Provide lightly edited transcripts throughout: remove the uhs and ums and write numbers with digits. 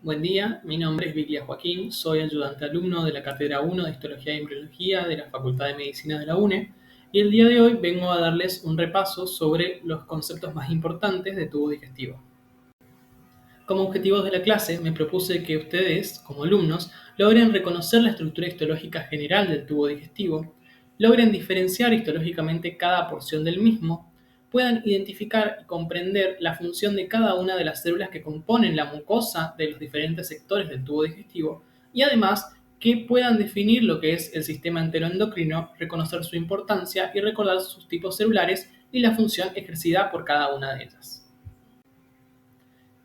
Buen día, mi nombre es Viglia Joaquín, soy ayudante alumno de la Cátedra 1 de Histología y Embriología de la Facultad de Medicina de la UNE y el día de hoy vengo a darles un repaso sobre los conceptos más importantes de tubo digestivo. Como objetivos de la clase me propuse que ustedes, como alumnos, logren reconocer la estructura histológica general del tubo digestivo, logren diferenciar histológicamente cada porción del mismo, puedan identificar y comprender la función de cada una de las células que componen la mucosa de los diferentes sectores del tubo digestivo y además que puedan definir lo que es el sistema enteroendocrino, reconocer su importancia y recordar sus tipos celulares y la función ejercida por cada una de ellas.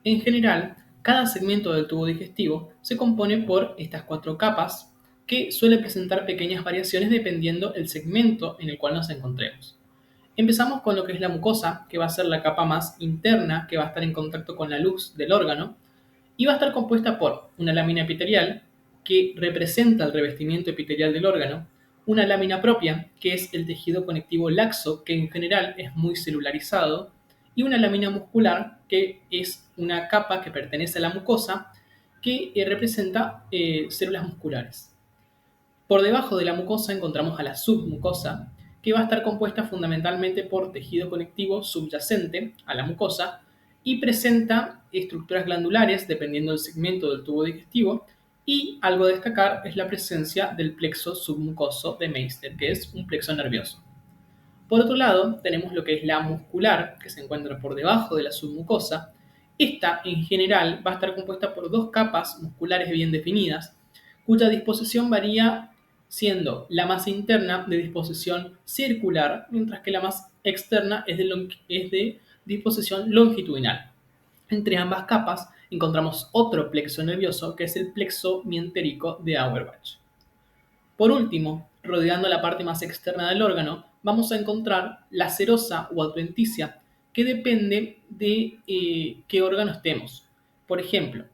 En general, cada segmento del tubo digestivo se compone por estas 4 capas que suelen presentar pequeñas variaciones dependiendo del segmento en el cual nos encontremos. Empezamos con lo que es la mucosa, que va a ser la capa más interna que va a estar en contacto con la luz del órgano y va a estar compuesta por una lámina epitelial que representa el revestimiento epitelial del órgano, una lámina propia, que es el tejido conectivo laxo, que en general es muy celularizado, y una lámina muscular, que es una capa que pertenece a la mucosa, que representa células musculares. Por debajo de la mucosa encontramos a la submucosa, que va a estar compuesta fundamentalmente por tejido conectivo subyacente a la mucosa y presenta estructuras glandulares dependiendo del segmento del tubo digestivo, y algo a destacar es la presencia del plexo submucoso de Meister, que es un plexo nervioso. Por otro lado, tenemos lo que es la muscular, que se encuentra por debajo de la submucosa. Esta, en general, va a estar compuesta por 2 capas musculares bien definidas, cuya disposición varía siendo la más interna de disposición circular, mientras que la más externa es de disposición longitudinal. Entre ambas capas encontramos otro plexo nervioso, que es el plexo mientérico de Auerbach. Por último, rodeando la parte más externa del órgano, vamos a encontrar la serosa o adventicia, que depende de qué órgano estemos. Por ejemplo,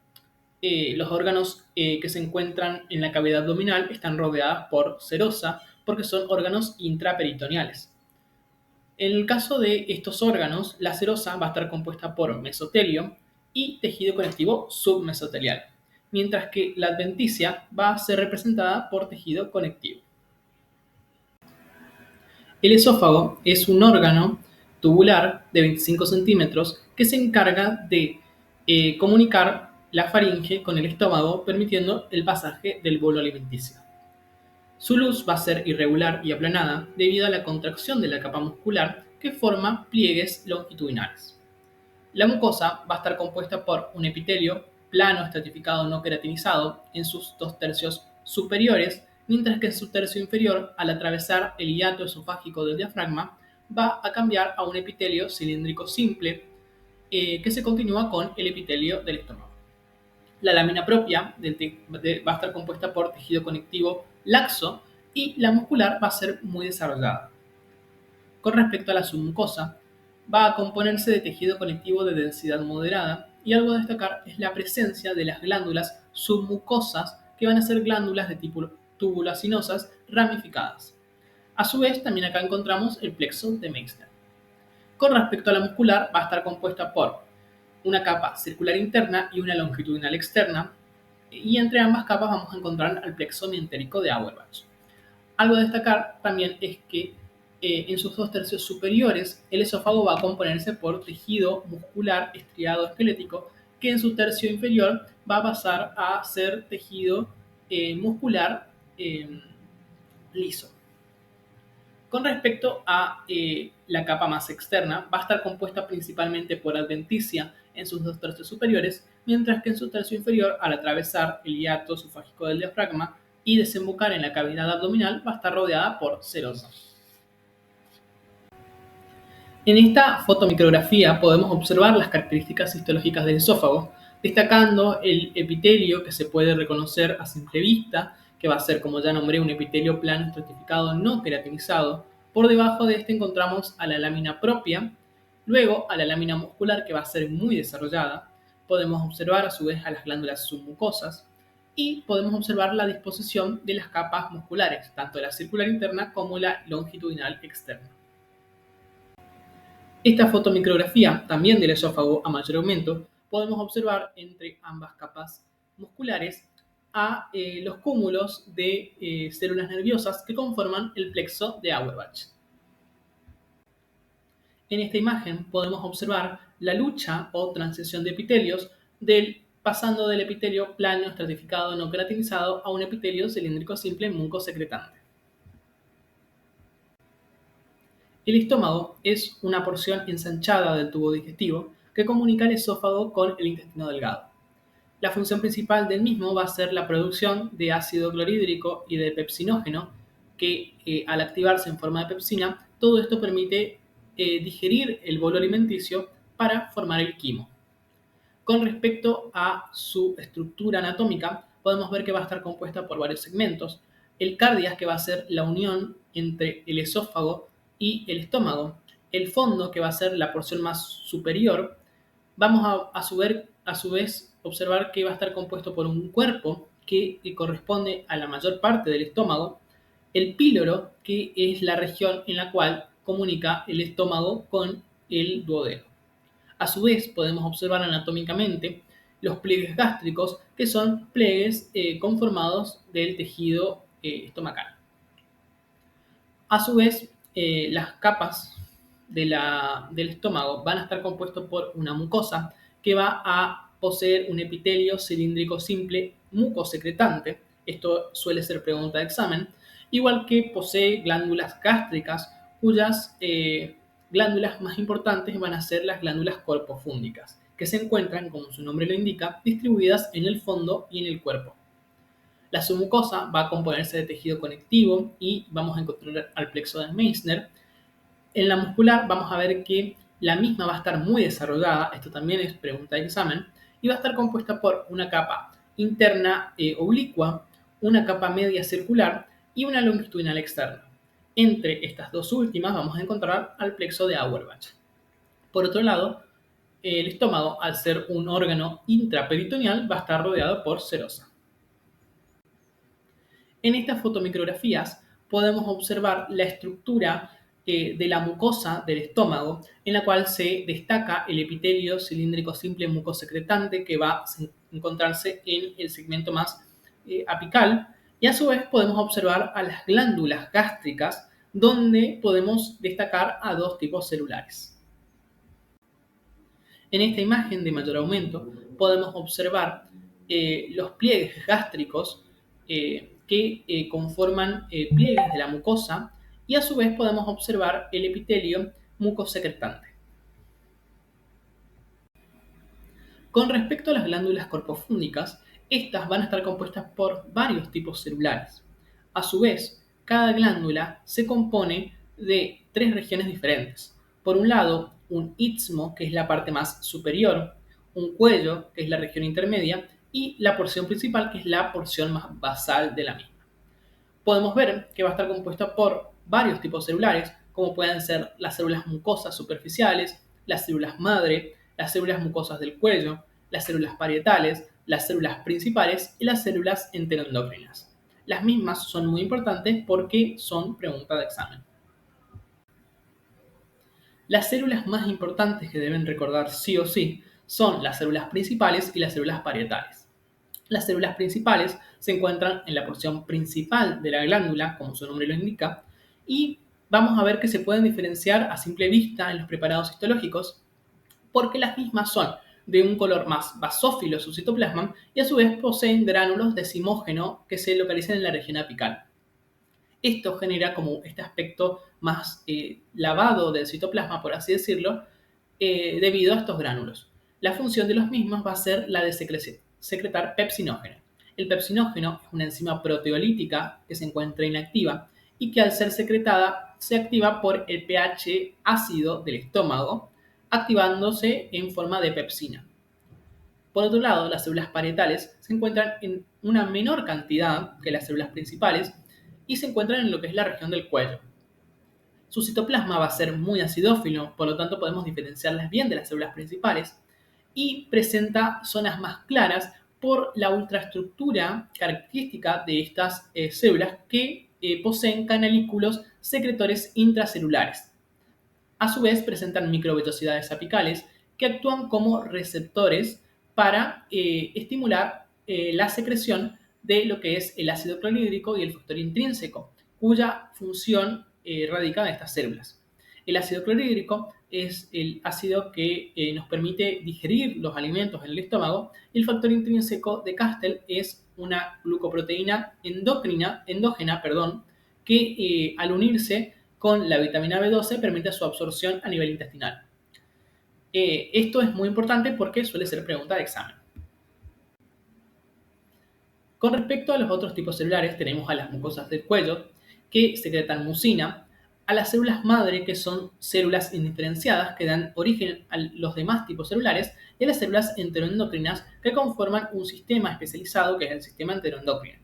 los órganos que se encuentran en la cavidad abdominal están rodeados por serosa porque son órganos intraperitoneales. En el caso de estos órganos, la serosa va a estar compuesta por mesotelio y tejido conectivo submesotelial, mientras que la adventicia va a ser representada por tejido conectivo. El esófago es un órgano tubular de 25 centímetros que se encarga de comunicar la faringe con el estómago, permitiendo el pasaje del bolo alimenticio. Su luz va a ser irregular y aplanada debido a la contracción de la capa muscular que forma pliegues longitudinales. La mucosa va a estar compuesta por un epitelio plano estratificado no queratinizado en sus 2/3 superiores, mientras que en su tercio inferior, al atravesar el hiato esofágico del diafragma, va a cambiar a un epitelio cilíndrico simple que se continúa con el epitelio del estómago. La lámina propia va a estar compuesta por tejido conectivo laxo y la muscular va a ser muy desarrollada. Con respecto a la submucosa, va a componerse de tejido conectivo de densidad moderada y algo a destacar es la presencia de las glándulas submucosas, que van a ser glándulas de tipo tubulacinosas ramificadas. A su vez, también acá encontramos el plexo de Meister. Con respecto a la muscular, va a estar compuesta por una capa circular interna y una longitudinal externa, y entre ambas capas vamos a encontrar al plexo mientérico de Auerbach. Algo a destacar también es que en sus 2/3 superiores el esófago va a componerse por tejido muscular estriado esquelético, que en su tercio inferior va a pasar a ser tejido muscular liso. Con respecto a la capa más externa, va a estar compuesta principalmente por adventicia en sus 2/3 superiores, mientras que en su tercio inferior, al atravesar el hiato esofágico del diafragma y desembocar en la cavidad abdominal, va a estar rodeada por serosa. En esta fotomicrografía podemos observar las características histológicas del esófago, destacando el epitelio que se puede reconocer a simple vista, que va a ser, como ya nombré, un epitelio plano estratificado no queratinizado. Por debajo de este encontramos a la lámina propia, luego a la lámina muscular, que va a ser muy desarrollada. Podemos observar a su vez a las glándulas submucosas y podemos observar la disposición de las capas musculares, tanto la circular interna como la longitudinal externa. Esta fotomicrografía, también del esófago a mayor aumento, podemos observar entre ambas capas musculares a los cúmulos de células nerviosas que conforman el plexo de Auerbach. En esta imagen podemos observar la lucha o transición de epitelios pasando del epitelio plano estratificado no queratinizado a un epitelio cilíndrico simple mucosecretante. El estómago es una porción ensanchada del tubo digestivo que comunica el esófago con el intestino delgado. La función principal del mismo va a ser la producción de ácido clorhídrico y de pepsinógeno, que al activarse en forma de pepsina, todo esto permite digerir el bolo alimenticio para formar el quimo. Con respecto a su estructura anatómica, podemos ver que va a estar compuesta por varios segmentos. El cardias, que va a ser la unión entre el esófago y el estómago. El fondo, que va a ser la porción más superior. Vamos a su vez observar que va a estar compuesto por un cuerpo que corresponde a la mayor parte del estómago. El píloro, que es la región en la cual comunica el estómago con el duodeno. A su vez, podemos observar anatómicamente los pliegues gástricos, que son pliegues conformados del tejido estomacal. A su vez, las capas del estómago van a estar compuestos por una mucosa que va a poseer un epitelio cilíndrico simple mucosecretante. Esto suele ser pregunta de examen. Igual que posee glándulas gástricas, cuyas glándulas más importantes van a ser las glándulas corpofúndicas, que se encuentran, como su nombre lo indica, distribuidas en el fondo y en el cuerpo. La submucosa va a componerse de tejido conectivo y vamos a encontrar al plexo de Meissner. En la muscular vamos a ver que la misma va a estar muy desarrollada, esto también es pregunta de examen, y va a estar compuesta por una capa interna oblicua, una capa media circular y una longitudinal externa. Entre estas dos últimas vamos a encontrar al plexo de Auerbach. Por otro lado, el estómago, al ser un órgano intraperitoneal, va a estar rodeado por serosa. En estas fotomicrografías podemos observar la estructura de la mucosa del estómago, en la cual se destaca el epitelio cilíndrico simple mucosecretante, que va a encontrarse en el segmento más apical, y a su vez podemos observar a las glándulas gástricas, donde podemos destacar a dos tipos celulares. En esta imagen de mayor aumento podemos observar los pliegues gástricos que conforman pliegues de la mucosa, y a su vez podemos observar el epitelio mucosecretante. Con respecto a las glándulas corpofúndicas, estas van a estar compuestas por varios tipos celulares. A su vez, cada glándula se compone de tres regiones diferentes. Por un lado, un istmo, que es la parte más superior, un cuello, que es la región intermedia, y la porción principal, que es la porción más basal de la misma. Podemos ver que va a estar compuesta por varios tipos celulares, como pueden ser las células mucosas superficiales, las células madre, las células mucosas del cuello, las células parietales, las células principales y las células enteroendocrinas. Las mismas son muy importantes porque son pregunta de examen. Las células más importantes que deben recordar sí o sí son las células principales y las células parietales. Las células principales se encuentran en la porción principal de la glándula, como su nombre lo indica, y vamos a ver que se pueden diferenciar a simple vista en los preparados histológicos, porque las mismas son de un color más basófilo su citoplasma y a su vez poseen gránulos de zimógeno que se localizan en la región apical. Esto genera como este aspecto más lavado del citoplasma, por así decirlo, debido a estos gránulos. La función de los mismos va a ser la de secretar pepsinógeno. El pepsinógeno es una enzima proteolítica que se encuentra inactiva y que al ser secretada se activa por el pH ácido del estómago, activándose en forma de pepsina. Por otro lado, las células parietales se encuentran en una menor cantidad que las células principales y se encuentran en lo que es la región del cuello. Su citoplasma va a ser muy acidófilo, por lo tanto podemos diferenciarlas bien de las células principales, y presenta zonas más claras por la ultraestructura característica de estas células que poseen canalículos secretores intracelulares. A su vez presentan microvellosidades apicales que actúan como receptores para estimular la secreción de lo que es el ácido clorhídrico y el factor intrínseco, cuya función radica en estas células. El ácido clorhídrico es el ácido que nos permite digerir los alimentos en el estómago, y el factor intrínseco de Castel es una glucoproteína endógena, que al unirse con la vitamina B12 permite su absorción a nivel intestinal. Esto es muy importante porque suele ser pregunta de examen. Con respecto a los otros tipos celulares, tenemos a las mucosas del cuello, que secretan mucina, a las células madre, que son células indiferenciadas que dan origen a los demás tipos celulares, y a las células enteroendocrinas, que conforman un sistema especializado que es el sistema enteroendocrino.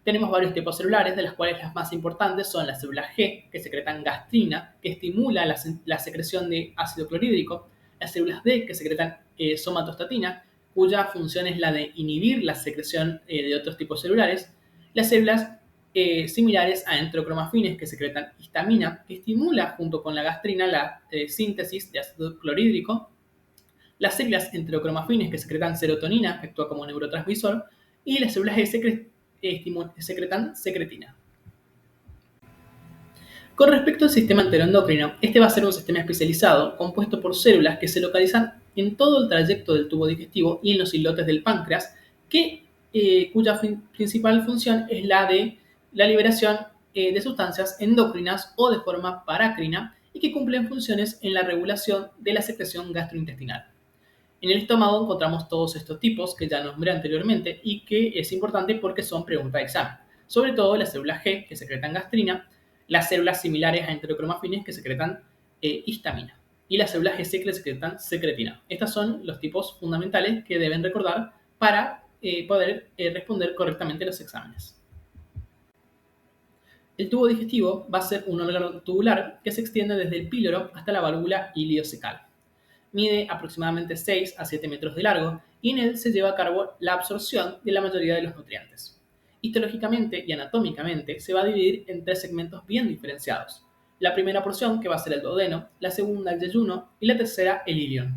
Tenemos varios tipos celulares, de las cuales las más importantes son las células G, que secretan gastrina, que estimula la secreción de ácido clorhídrico, las células D, que secretan somatostatina, cuya función es la de inhibir la secreción de otros tipos celulares, las células similares a enterocromafines, que secretan histamina, que estimula junto con la gastrina la síntesis de ácido clorhídrico, las células enterocromafines, que secretan serotonina, que actúa como neurotransmisor, y las células E secretan secretina. Con respecto al sistema enteroendocrino, este va a ser un sistema especializado compuesto por células que se localizan en todo el trayecto del tubo digestivo y en los islotes del páncreas, cuya principal función es la de la liberación de sustancias endocrinas o de forma parácrina, y que cumplen funciones en la regulación de la secreción gastrointestinal. En el estómago encontramos todos estos tipos que ya nombré anteriormente y que es importante porque son pregunta de examen. Sobre todo las células G, que secretan gastrina, las células similares a enterocromafines, que secretan histamina, y las células S, que secretan secretina. Estos son los tipos fundamentales que deben recordar para poder responder correctamente los exámenes. El tubo digestivo va a ser un órgano tubular que se extiende desde el píloro hasta la válvula iliocecal. Mide aproximadamente 6 a 7 metros de largo y en él se lleva a cabo la absorción de la mayoría de los nutrientes. Histológicamente y anatómicamente se va a dividir en 3 segmentos bien diferenciados. La primera porción, que va a ser el duodeno, la segunda el yeyuno y la tercera el ilion.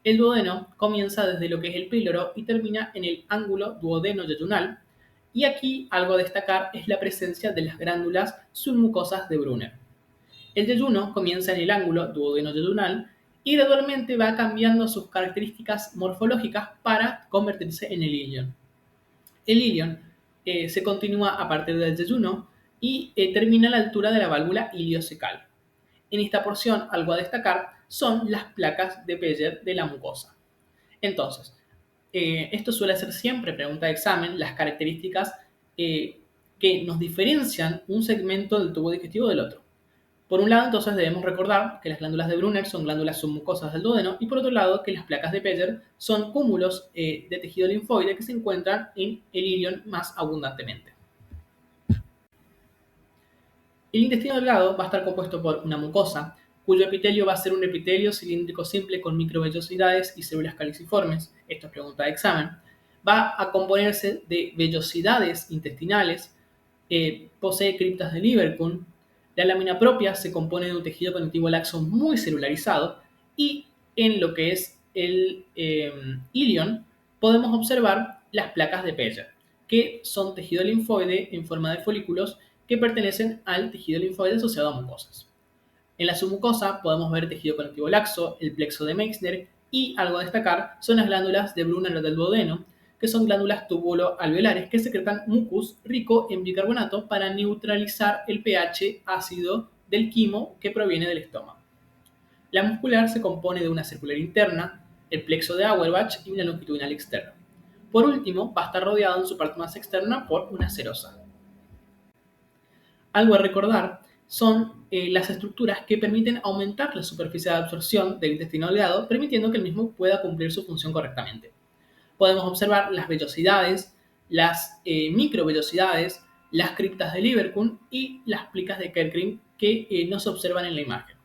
El duodeno comienza desde lo que es el píloro y termina en el ángulo duodeno-yeyunal, y aquí algo a destacar es la presencia de las glándulas submucosas de Brunner. El yeyuno comienza en el ángulo duodeno-yeyunal y gradualmente va cambiando sus características morfológicas para convertirse en el ilion. El ilion se continúa a partir del yeyuno y termina a la altura de la válvula iliocecal. En esta porción, algo a destacar son las placas de Peyer de la mucosa. Entonces, esto suele ser siempre pregunta de examen, las características que nos diferencian un segmento del tubo digestivo del otro. Por un lado, entonces, debemos recordar que las glándulas de Brunner son glándulas submucosas del duodeno, y por otro lado, que las placas de Peyer son cúmulos de tejido linfoide que se encuentran en el ilion más abundantemente. El intestino delgado va a estar compuesto por una mucosa, cuyo epitelio va a ser un epitelio cilíndrico simple con microvellosidades y células caliciformes. Esto es pregunta de examen. Va a componerse de vellosidades intestinales, posee criptas de Lieberkühn. La lámina propia se compone de un tejido conectivo laxo muy celularizado, y en lo que es el ilion podemos observar las placas de Peyer, que son tejido linfoide en forma de folículos que pertenecen al tejido linfoide asociado a mucosas. En la submucosa podemos ver tejido conectivo laxo, el plexo de Meissner, y algo a destacar son las glándulas de Brunner del duodeno, que son glándulas túbulo-alveolares que secretan mucus rico en bicarbonato para neutralizar el pH ácido del quimo que proviene del estómago. La muscular se compone de una circular interna, el plexo de Auerbach y una longitudinal externa. Por último, va a estar rodeado en su parte más externa por una serosa. Algo a recordar son las estructuras que permiten aumentar la superficie de absorción del intestino delgado, permitiendo que el mismo pueda cumplir su función correctamente. Podemos observar las vellosidades, las microvellosidades, las criptas de Lieberkühn y las plicas de Kerckring que no se observan en la imagen.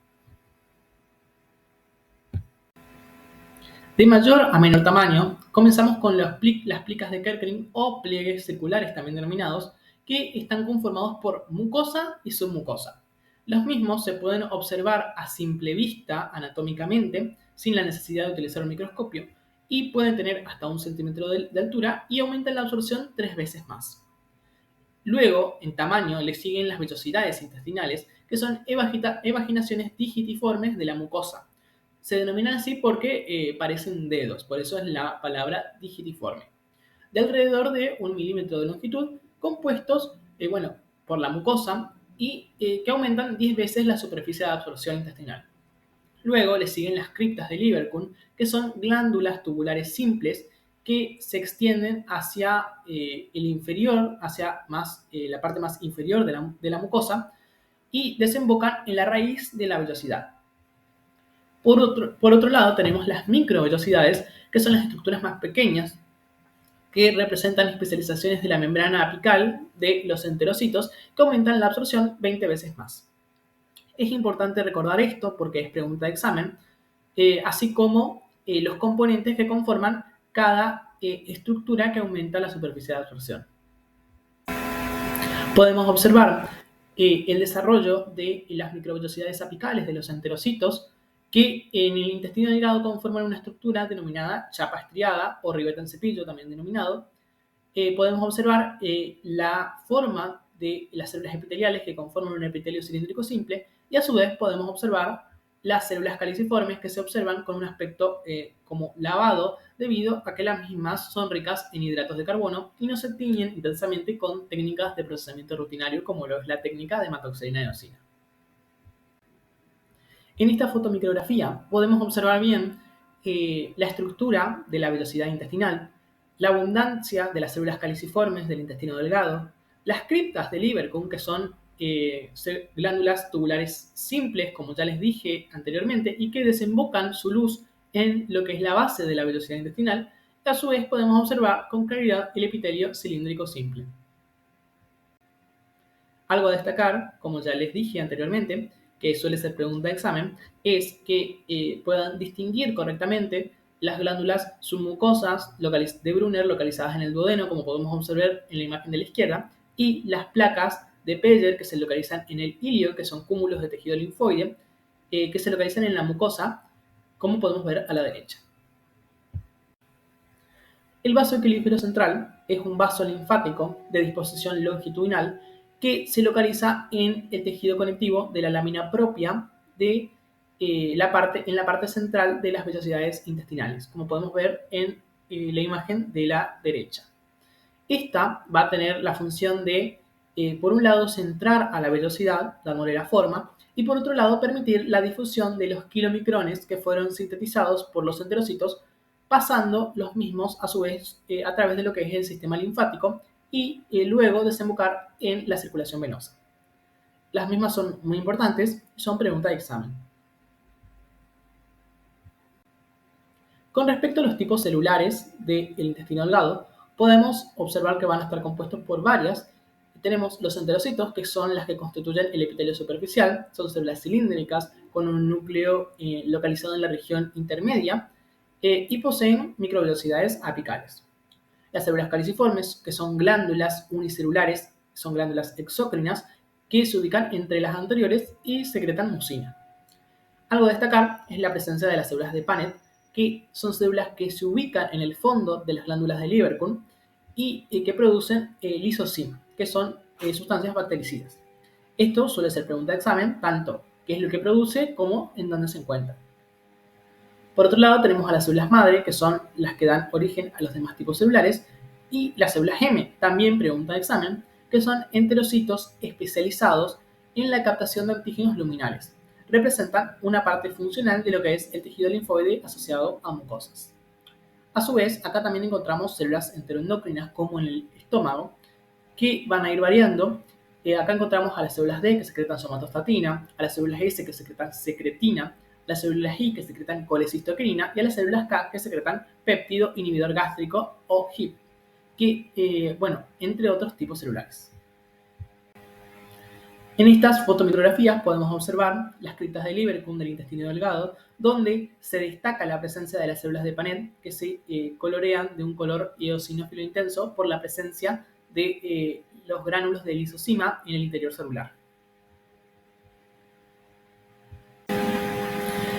De mayor a menor tamaño, comenzamos con las plicas de Kerckring o pliegues circulares también denominados, que están conformados por mucosa y submucosa. Los mismos se pueden observar a simple vista anatómicamente, sin la necesidad de utilizar un microscopio, y pueden tener hasta 1 centímetro de altura y aumentan la absorción 3 veces más. Luego, en tamaño, le siguen las vellosidades intestinales, que son evaginaciones digitiformes de la mucosa. Se denominan así porque parecen dedos, por eso es la palabra digitiforme. De alrededor de 1 milímetro de longitud, compuestos por la mucosa y que aumentan 10 veces la superficie de absorción intestinal. Luego le siguen las criptas de Lieberkühn, que son glándulas tubulares simples que se extienden hacia el inferior, hacia la parte más inferior de la mucosa y desembocan en la raíz de la vellosidad. Por otro lado, tenemos las microvellosidades, que son las estructuras más pequeñas que representan especializaciones de la membrana apical de los enterocitos que aumentan la absorción 20 veces más. Es importante recordar esto porque es pregunta de examen, así como los componentes que conforman cada estructura que aumenta la superficie de absorción. Podemos observar el desarrollo de las microvellosidades apicales de los enterocitos que en el intestino delgado conforman una estructura denominada chapa estriada o ribeta en cepillo, también denominado. Podemos observar la forma de las células epiteliales que conforman un epitelio cilíndrico simple y a su vez podemos observar las células caliciformes que se observan con un aspecto como lavado debido a que las mismas son ricas en hidratos de carbono y no se tiñen intensamente con técnicas de procesamiento rutinario como lo es la técnica de hematoxilina y eosina. En esta fotomicrografía podemos observar bien la estructura de la vellosidad intestinal, la abundancia de las células caliciformes del intestino delgado, las criptas de Lieberkühn, que son glándulas tubulares simples, como ya les dije anteriormente, y que desembocan su luz en lo que es la base de la vellosidad intestinal, y a su vez podemos observar con claridad el epitelio cilíndrico simple. Algo a destacar, como ya les dije anteriormente, que suele ser pregunta de examen, es que puedan distinguir correctamente las glándulas submucosas de Brunner localizadas en el duodeno, como podemos observar en la imagen de la izquierda, y las placas de Peyer que se localizan en el ilio, que son cúmulos de tejido linfoide, que se localizan en la mucosa, como podemos ver a la derecha. El vaso equilífero central es un vaso linfático de disposición longitudinal que se localiza en el tejido conectivo de la lámina propia de en la parte central de las vellosidades intestinales, como podemos ver en la imagen de la derecha. Esta va a tener la función de, por un lado, centrar a la vellosidad, dándole la forma, y por otro lado, permitir la difusión de los kilomicrones que fueron sintetizados por los enterocitos, pasando los mismos a su vez a través de lo que es el sistema linfático y luego desembocar en la circulación venosa. Las mismas son muy importantes, son pregunta de examen. Con respecto a los tipos celulares del intestino delgado, podemos observar que van a estar compuestos por varias. Tenemos los enterocitos, que son las que constituyen el epitelio superficial, son células cilíndricas con un núcleo localizado en la región intermedia y poseen microvellosidades apicales. Las células caliciformes, que son glándulas unicelulares, son glándulas exócrinas que se ubican entre las anteriores y secretan mucina. Algo a destacar es la presencia de las células de Paneth, que son células que se ubican en el fondo de las glándulas de Lieberkühn y que producen lisozima, que son sustancias bactericidas. Esto suele ser pregunta de examen, tanto qué es lo que produce como en dónde se encuentra. Por otro lado, tenemos a las células madre, que son las que dan origen a los demás tipos celulares, y las células M, también pregunta de examen, que son enterocitos especializados en la captación de antígenos luminales. Representan una parte funcional de lo que es el tejido linfoide asociado a mucosas. A su vez, acá también encontramos células enteroendocrinas, como en el estómago, que van a ir variando. Acá encontramos a las células D que secretan somatostatina, a las células S que secretan secretina, las células I que secretan colecistoquinina y a las células K que secretan péptido inhibidor gástrico o HIP, que, entre otros tipos celulares. En estas fotomicrografías podemos observar las criptas de Lieberkühn del intestino delgado, donde se destaca la presencia de las células de Paneth que se colorean de un color eosinófilo intenso por la presencia de los gránulos de lisozima en el interior celular.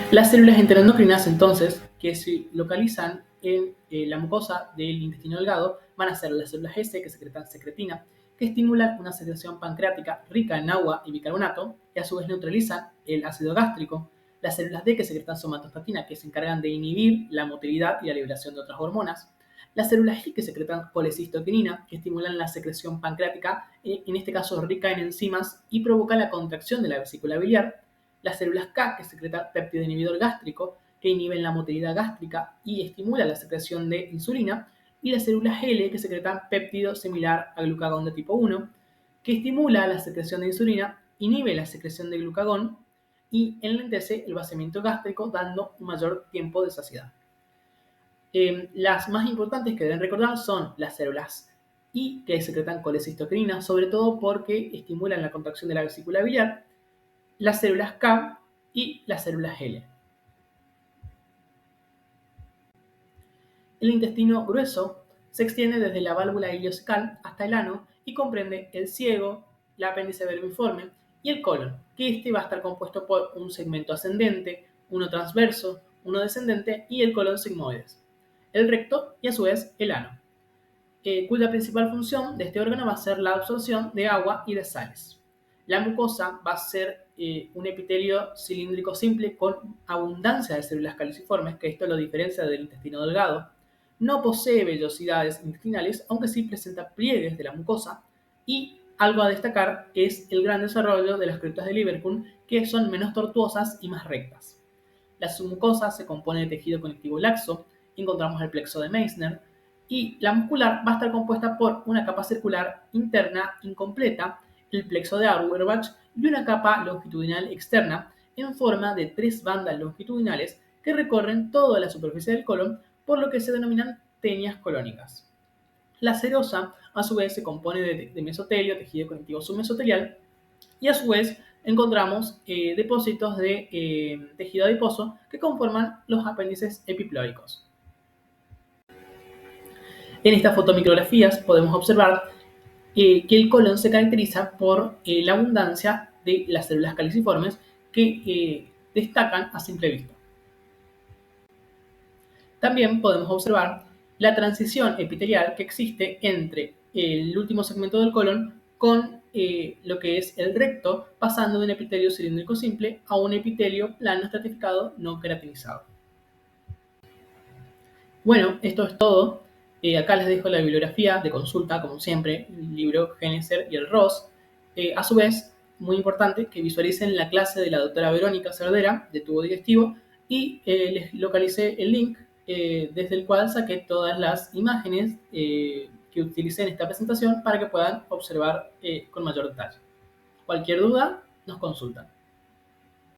Las células enteroendocrinas, entonces, que se localizan en la mucosa del intestino delgado van a ser las células S, que secretan secretina, que estimulan una secreción pancreática rica en agua y bicarbonato, y a su vez neutralizan el ácido gástrico. Las células D, que secretan somatostatina, que se encargan de inhibir la motilidad y la liberación de otras hormonas. Las células G, que secretan colecistoquinina, que estimulan la secreción pancreática, en este caso rica en enzimas, y provoca la contracción de la vesícula biliar. Las células K, que secretan péptido inhibidor gástrico, que inhiben la motilidad gástrica y estimula la secreción de insulina. Y las células L, que secretan péptido similar a glucagón de tipo 1, que estimula la secreción de insulina, inhibe la secreción de glucagón y enlentece el vaciamiento gástrico, dando un mayor tiempo de saciedad. Las más importantes que deben recordar son las células I, que secretan colecistoquinina, sobre todo porque estimulan la contracción de la vesícula biliar, las células K y las células L. El intestino grueso se extiende desde la válvula ileocecal hasta el ano y comprende el ciego, el apéndice vermiforme y el colon, que este va a estar compuesto por un segmento ascendente, uno transverso, uno descendente y el colon sigmoides, el recto y a su vez el ano, cuya principal función de este órgano va a ser la absorción de agua y de sales. La mucosa va a ser un epitelio cilíndrico simple con abundancia de células caliciformes, que esto lo diferencia del intestino delgado. No posee vellosidades intestinales, aunque sí presenta pliegues de la mucosa. Y algo a destacar es el gran desarrollo de las criptas de Lieberkühn, que son menos tortuosas y más rectas. La submucosa se compone de tejido conectivo laxo, encontramos el plexo de Meissner, y la muscular va a estar compuesta por una capa circular interna incompleta, el plexo de Auerbach, y una capa longitudinal externa en forma de 3 bandas longitudinales que recorren toda la superficie del colon, por lo que se denominan tenias colónicas. La serosa, a su vez, se compone de mesotelio, tejido conectivo submesotelial, y a su vez encontramos depósitos de tejido adiposo que conforman los apéndices epiploicos. En estas fotomicrografías podemos observar que el colon se caracteriza por la abundancia de las células caliciformes que destacan a simple vista. También podemos observar la transición epitelial que existe entre el último segmento del colon con lo que es el recto, pasando de un epitelio cilíndrico simple a un epitelio plano estratificado no queratinizado. Bueno, esto es todo. Acá les dejo la bibliografía de consulta, como siempre, el libro Geneser y el Ross. A su vez, muy importante, que visualicen la clase de la doctora Verónica Cervera de tubo digestivo y les localicé el link desde el cual saqué todas las imágenes que utilicé en esta presentación para que puedan observar con mayor detalle. Cualquier duda, nos consultan.